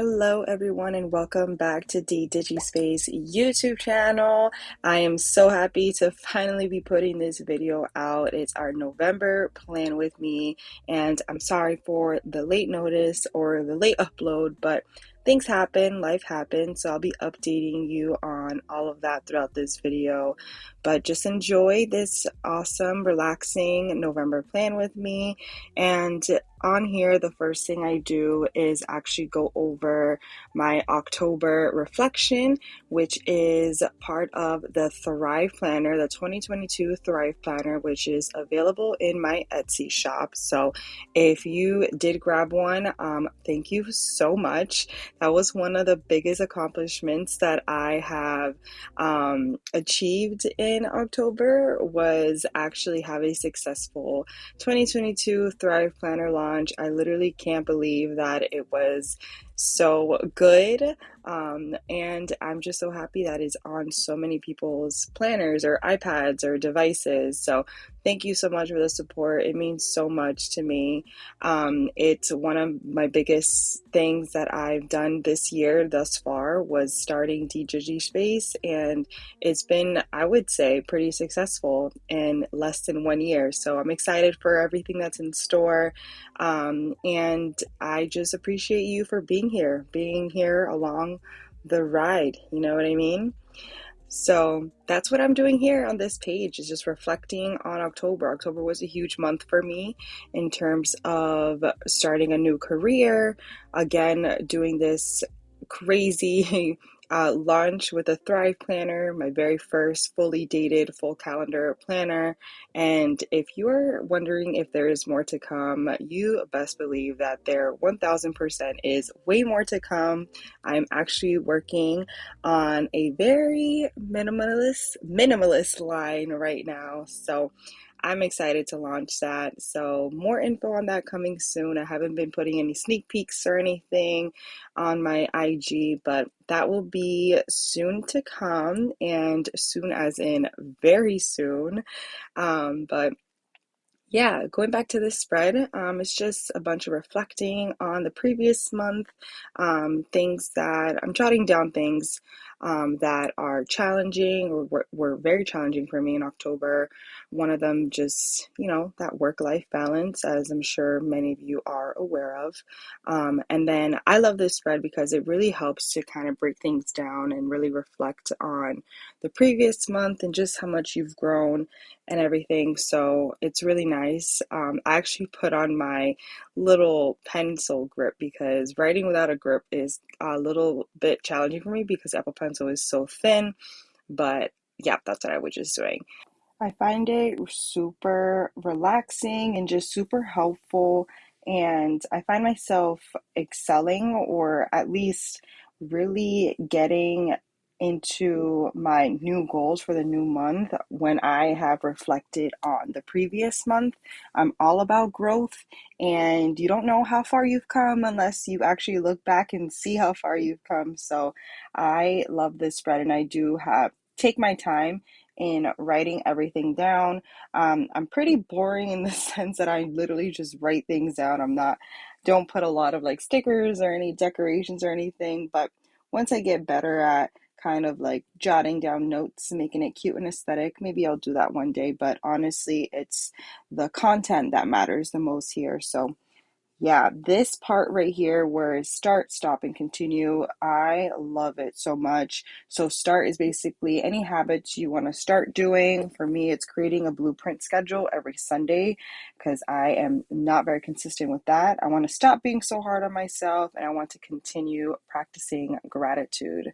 Hello, everyone, and welcome back to DDIGISPACE YouTube channel. I am so happy to finally be putting this video out. It's our November plan with me, and I'm sorry for the late notice or the late upload, but things happen, life happens, so I'll be updating you on all of that throughout this video. But just enjoy this awesome, relaxing November plan with me. And on here, the first thing I do is actually go over my October reflection, which is part of the Thrive Planner, the 2022 Thrive Planner, which is available in my Etsy shop. So if you did grab one, thank you so much. That was one of the biggest accomplishments that I have achieved in October, was actually have a successful 2022 Thrive Planner launch. I literally can't believe that it was so good. And I'm just so happy that it's on so many people's planners or iPads or devices. So thank you so much for the support. It means so much to me. It's one of my biggest things that I've done this year thus far was starting DDIGISPACE, and it's been, I would say, pretty successful in less than 1 year. So I'm excited for everything that's in store. And I just appreciate you for being here along the ride. You know what I mean? So that's what I'm doing here on this page, is just reflecting on October. October was a huge month for me in terms of starting a new career, again, doing this crazy launch with a Thrive Planner, my very first fully dated full calendar planner. And if you're wondering if there is more to come, you best believe that there 1000% is way more to come. I'm actually working on a very minimalist line right now. So I'm excited to launch that. So more info on that coming soon. I haven't been putting any sneak peeks or anything on my IG, but that will be soon to come, and soon as in very soon. But yeah, going back to this spread, it's just a bunch of reflecting on the previous month, things that I'm jotting down, things that are challenging or were very challenging for me in October. One of them just, that work-life balance, as I'm sure many of you are aware of. And then I love this spread because it really helps to kind of break things down and really reflect on the previous month and just how much you've grown and everything. So it's really nice. I actually put on my little pencil grip because writing without a grip is a little bit challenging for me because Apple Pencil is so thin. But yeah, that's what I was just doing. I find it super relaxing and just super helpful. And I find myself excelling, or at least really getting into my new goals for the new month when I have reflected on the previous month. I'm all about growth, and you don't know how far you've come unless you actually look back and see how far you've come. So I love this spread, and I do take my time in writing everything down. I'm pretty boring in the sense that I literally just write things down. Don't put a lot of like stickers or any decorations or anything, but once I get better at kind of like jotting down notes, making it cute and aesthetic, maybe I'll do that one day. But honestly, it's the content that matters the most here. So yeah, this part right here where it's start, stop, and continue, I love it so much. So start is basically any habits you want to start doing. For me, it's creating a blueprint schedule every Sunday because I am not very consistent with that. I want to stop being so hard on myself, and I want to continue practicing gratitude.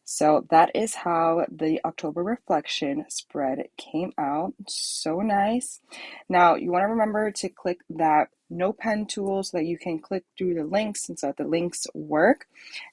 So that is how the October reflection spread came out. So nice. Now you want to remember to click that no pen tool so that you can click through the links and so that the links work.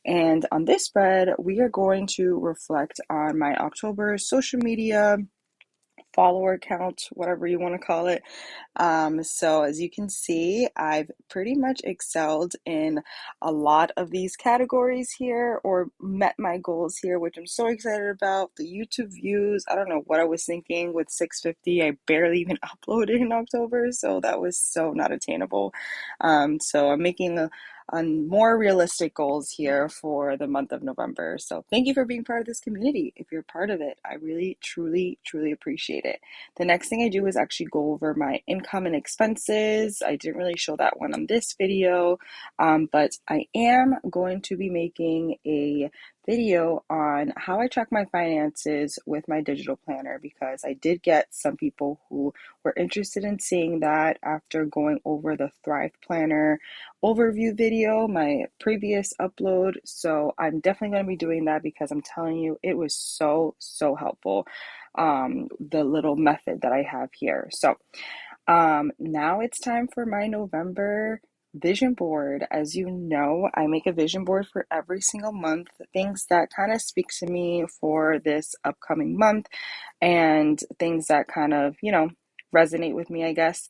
And on this spread, we are going to reflect on my October social media follower count, whatever you want to call it. So as you can see, I've pretty much excelled in a lot of these categories here, or met my goals here, which I'm so excited about. The YouTube views, I don't know what I was thinking with 650. I barely even uploaded in October, so that was so not attainable. So I'm making a on more realistic goals here for the month of November. So thank you for being part of this community. If you're part of it, I really, truly, truly appreciate it. The next thing I do is actually go over my income and expenses. I didn't really show that one on this video, but I am going to be making a video on how I track my finances with my digital planner, because I did get some people who were interested in seeing that after going over the Thrive Planner overview video, my previous upload. So I'm definitely going to be doing that because I'm telling you, it was so, so helpful. The little method that I have here. So now it's time for my November vision board. As you know, I make a vision board for every single month, things that kind of speak to me for this upcoming month and things that kind of, resonate with me, I guess.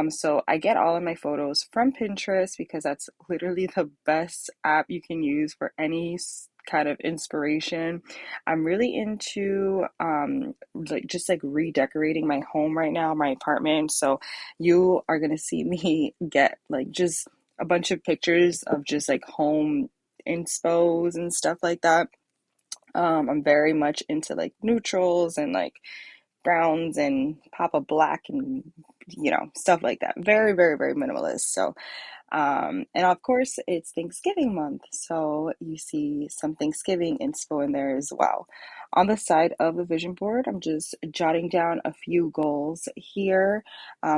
So I get all of my photos from Pinterest because that's literally the best app you can use for any kind of inspiration. I'm really into like redecorating my home right now, my apartment. So you are gonna see me get like just a bunch of pictures of just like home inspos and stuff like that. I'm very much into like neutrals and like browns and pop of black and stuff like that. Very, very, very minimalist. So and of course, it's Thanksgiving month, so you see some Thanksgiving inspo in there as well. On the side of the vision board, I'm just jotting down a few goals here.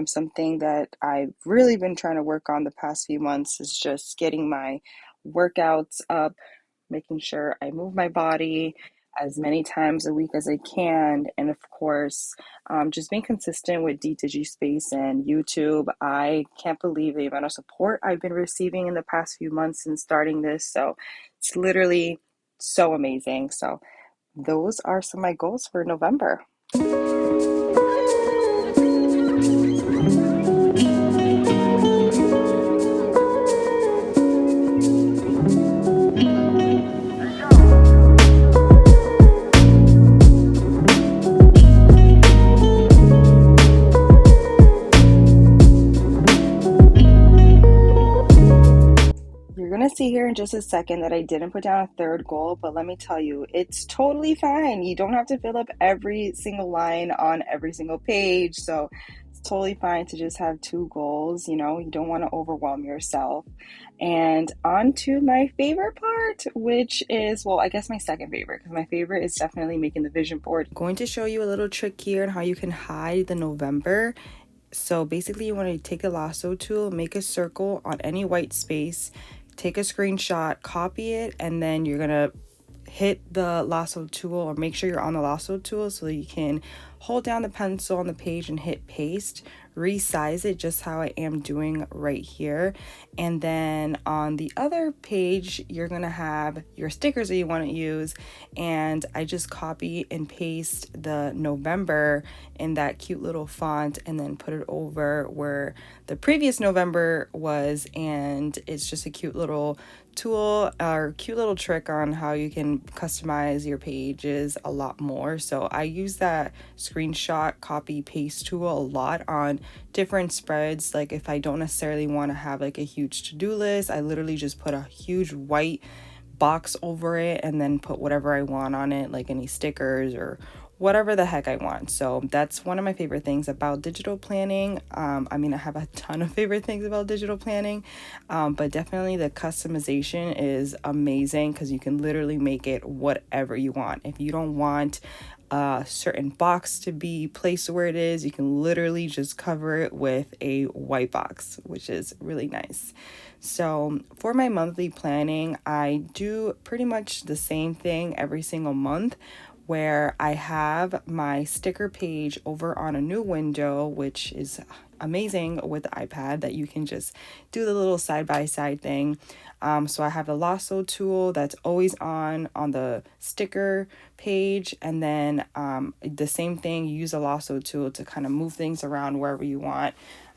Something that I've really been trying to work on the past few months is just getting my workouts up, making sure I move my body as many times a week as I can. And of course, just being consistent with DDIGISPACE and YouTube. I can't believe the amount of support I've been receiving in the past few months since starting this. So it's literally so amazing. So those are some of my goals for November. You're going to see here in just a second that I didn't put down a third goal, but let me tell you, it's totally fine. You don't have to fill up every single line on every single page. So it's totally fine to just have two goals. You don't want to overwhelm yourself. And on to my favorite part, which is, well, I guess my second favorite, because my favorite is definitely making the vision board. I'm going to show you a little trick here on how you can hide the November. So basically you want to take a lasso tool, make a circle on any white space, take a screenshot, copy it, and then you're gonna hit the lasso tool, or make sure you're on the lasso tool so that you can hold down the pencil on the page and hit paste, resize it just how I am doing right here. And then on the other page, you're gonna have your stickers that you want to use, and I just copy and paste the November in that cute little font and then put it over where the previous November was, and it's just a cute little tool or cute little trick on how you can customize your pages a lot more. So I use that screenshot copy paste tool a lot on different spreads. Like if I don't necessarily want to have like a huge to-do list, I literally just put a huge white box over it and then put whatever I want on it, like any stickers or whatever the heck I want. So that's one of my favorite things about digital planning. I mean, I have a ton of favorite things about digital planning, but definitely the customization is amazing because you can literally make it whatever you want. If you don't want a certain box to be placed where it is, you can literally just cover it with a white box, which is really nice. So for my monthly planning, I do pretty much the same thing every single month, where I have my sticker page over on a new window, which is amazing with the iPad that you can just do the little side-by-side thing. So I have the lasso tool that's always on the sticker page, and then the same thing, you use a lasso tool to kind of move things around wherever you want.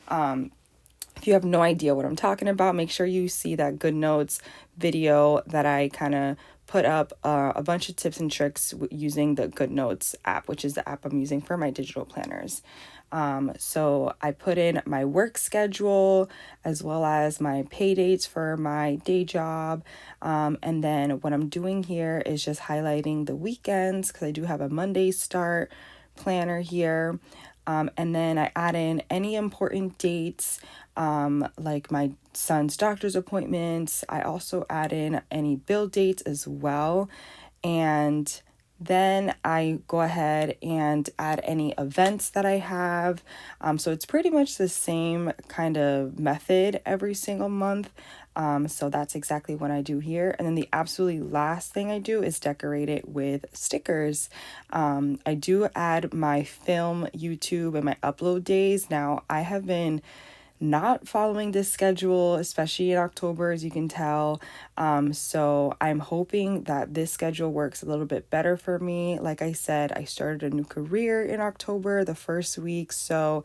If you have no idea what I'm talking about, make sure you see that Good Notes video that I kind of put up a bunch of tips and tricks using the Good Notes app, which is the app I'm using for my digital planners. So I put in my work schedule as well as my pay dates for my day job. And then what I'm doing here is just highlighting the weekends because I do have a Monday start planner here. And then I add in any important dates, like my son's doctor's appointments. I also add in any bill dates as well. And then I go ahead and add any events that I have. So it's pretty much the same kind of method every single month. So that's exactly what I do here. And then the absolutely last thing I do is decorate it with stickers. I do add my film, YouTube, and my upload days. Now, I have been not following this schedule, especially in October, as you can tell. So I'm hoping that this schedule works a little bit better for me. Like I said, I started a new career in October, the first week. So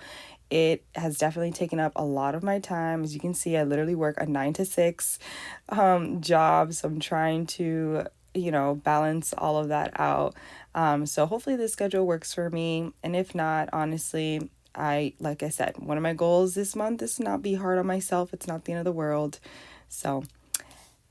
it has definitely taken up a lot of my time. As you can see, I literally work a 9 to 6 job. So I'm trying to, balance all of that out. So hopefully this schedule works for me. And if not, honestly, like I said, one of my goals this month is to not be hard on myself. It's not the end of the world. So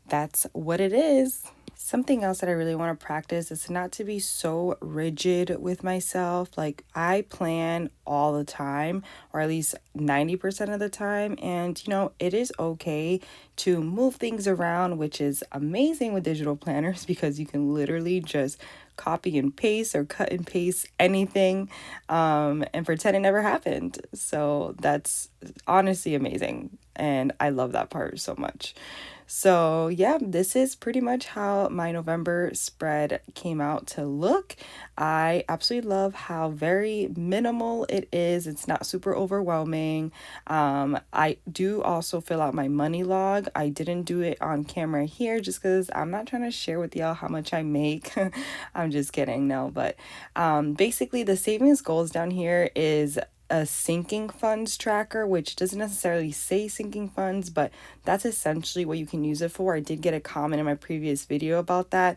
that's what it is. Something else that I really want to practice is not to be so rigid with myself. Like I plan all the time, or at least 90% of the time. And, it is okay to move things around, which is amazing with digital planners because you can literally just copy and paste or cut and paste anything and pretend it never happened. So that's honestly amazing. And I love that part so much. So yeah, this is pretty much how my November spread came out to look. I absolutely love how very minimal it is. It's not super overwhelming. I do also fill out my money log. I didn't do it on camera here just because I'm not trying to share with y'all how much I make. I'm just kidding. No, but basically the savings goals down here is a sinking funds tracker, which doesn't necessarily say sinking funds, but that's essentially what you can use it for. I did get a comment in my previous video about that.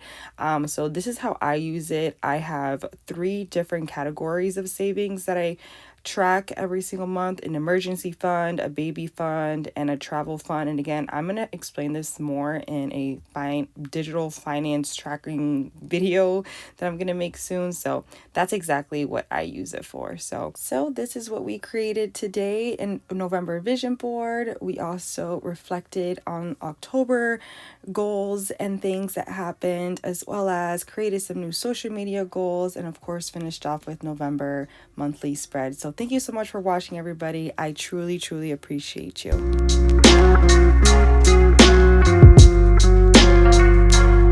So this is how I use it. I have 3 different categories of savings that I track every single month: an emergency fund, a baby fund, and a travel fund. And again, I'm going to explain this more in a digital finance tracking video that I'm going to make soon. So that's exactly what I use it for. So this is what we created today in November vision board. We also reflected on October goals and things that happened, as well as created some new social media goals, and of course finished off with November monthly spread. So thank you so much for watching, everybody. I truly appreciate you.